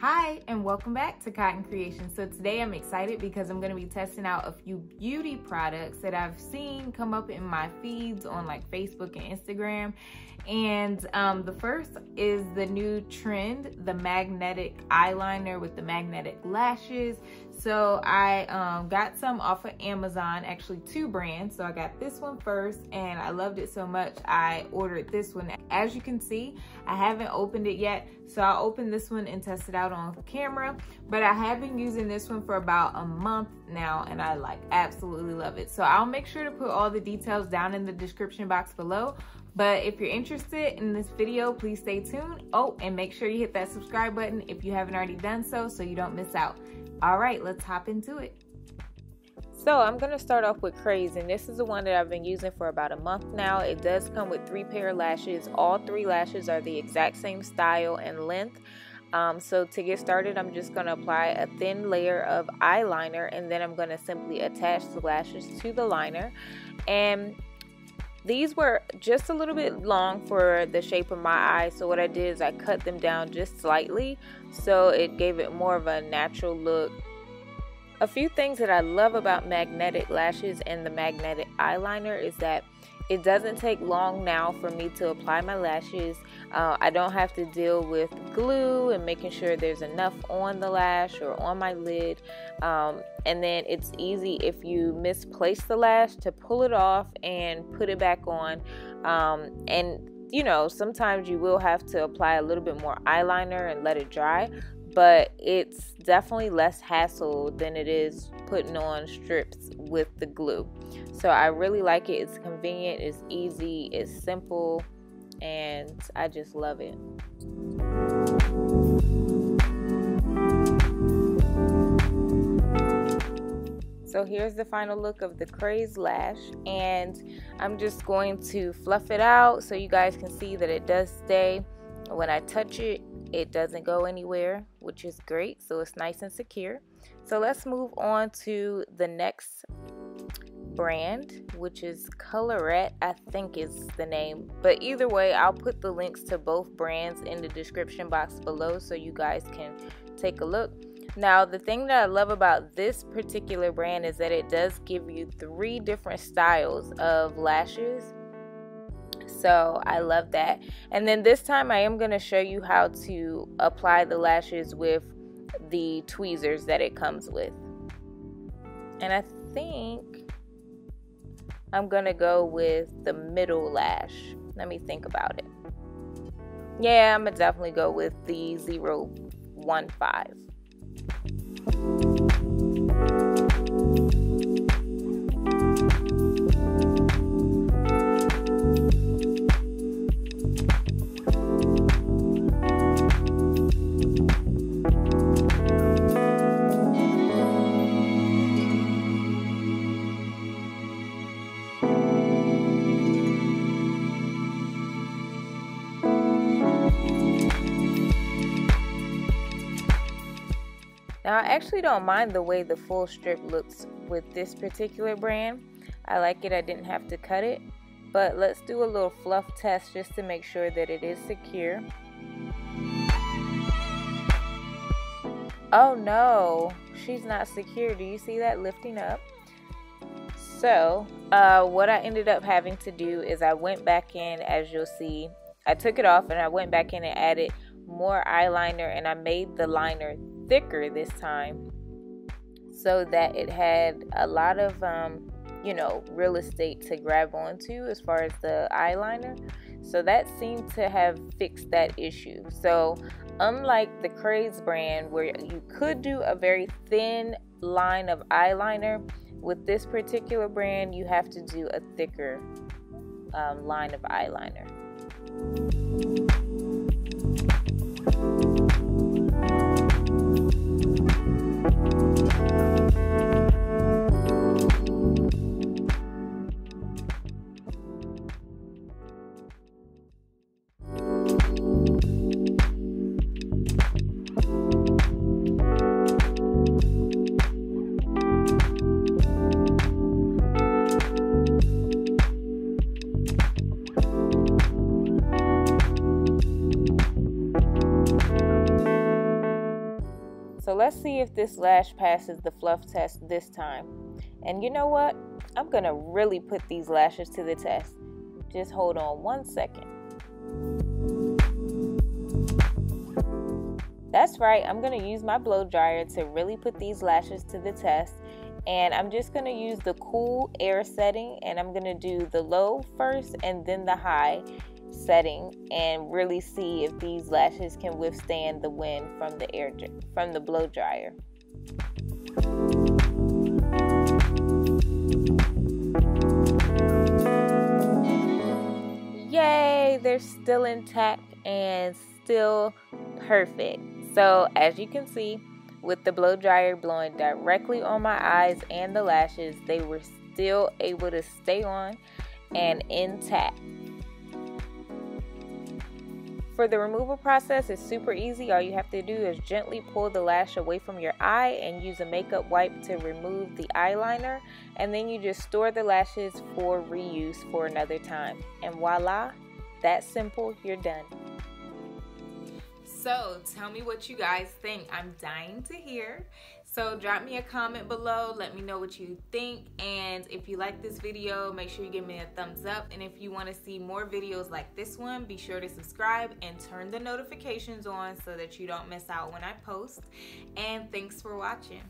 Hi, and welcome back to Cotton Creation. So today I'm excited because I'm going to be testing out a few beauty products that I've seen come up in my feeds on like Facebook and Instagram. And the first is the new trend, the magnetic eyeliner with the magnetic lashes. So I got some off of Amazon, actually 2 brands. So I got this one first and I loved it so much I ordered this one. As you can see, I haven't opened it yet, so I'll open this one and test it out on camera. But I have been using this one for about a month now and I absolutely love it. So I'll make sure to put all the details down in the description box below. But if you're interested in this video, please stay tuned. Oh, and make sure you hit that subscribe button if you haven't already done so you don't miss out. All right, let's hop into it. So I'm gonna start off with Craze, and this is the one that I've been using for about a month now. It does come with 3 pair of lashes. All 3 lashes are the exact same style and length. So to get started, I'm just gonna apply a thin layer of eyeliner, and then I'm gonna simply attach the lashes to the liner. And these were just a little bit long for the shape of my eye, so what I did is I cut them down just slightly so it gave it more of a natural look. A few things that I love about magnetic lashes and the magnetic eyeliner is that it doesn't take long now for me to apply my lashes. I don't have to deal with glue and making sure there's enough on the lash or on my lid. And then it's easy if you misplace the lash to pull it off and put it back on. And you know, sometimes you will have to apply a little bit more eyeliner and let it dry, but it's definitely less hassle than it is putting on strips with the glue. So I really like it. It's convenient, it's easy, it's simple, and I just love it. So here's the final look of the Craze lash, and I'm just going to fluff it out so you guys can see that it does stay. When I touch it, it doesn't go anywhere, which is great. So it's nice and secure. So let's move on to the next brand, which is Colorette, I think is the name. But either way, I'll put the links to both brands in the description box below so you guys can take a look. Now, the thing that I love about this particular brand is that it does give you 3 different styles of lashes. So I love that. And then this time I am going to show you how to apply the lashes with the tweezers that it comes with. And I think I'm going to go with the middle lash. Let me think about it. Yeah, I'm going to definitely go with the 015. Now, I actually don't mind the way the full strip looks with this particular brand. I like it. I didn't have to cut it. But let's do a little fluff test just to make sure that it is secure. Oh no, she's not secure. Do you see that lifting up? So, what I ended up having to do is I went back in, as you'll see. I took it off and I went back in and added more eyeliner, and I made the liner thicker this time so that it had a lot of you know, real estate to grab onto as far as the eyeliner. So that seemed to have fixed that issue. So unlike the Craze brand where you could do a very thin line of eyeliner, with this particular brand you have to do a thicker line of eyeliner. So let's see if this lash passes the fluff test this time. And you know what? I'm gonna really put these lashes to the test. Just hold on 1 second. That's right, I'm gonna use my blow dryer to really put these lashes to the test. And I'm just gonna use the cool air setting, and I'm gonna do the low first and then the high setting, and really see if these lashes can withstand the wind from the blow dryer. Yay, they're still intact and still perfect. So as you can see, with the blow dryer blowing directly on my eyes and the lashes, they were still able to stay on and intact. For the removal process, it's super easy. All you have to do is gently pull the lash away from your eye and use a makeup wipe to remove the eyeliner, and then you just store the lashes for reuse for another time. And voila, that's simple, you're done. So tell me what you guys think. I'm dying to hear. So drop me a comment below, let me know what you think, and if you like this video, make sure you give me a thumbs up, and if you want to see more videos like this one, be sure to subscribe and turn the notifications on so that you don't miss out when I post. And thanks for watching.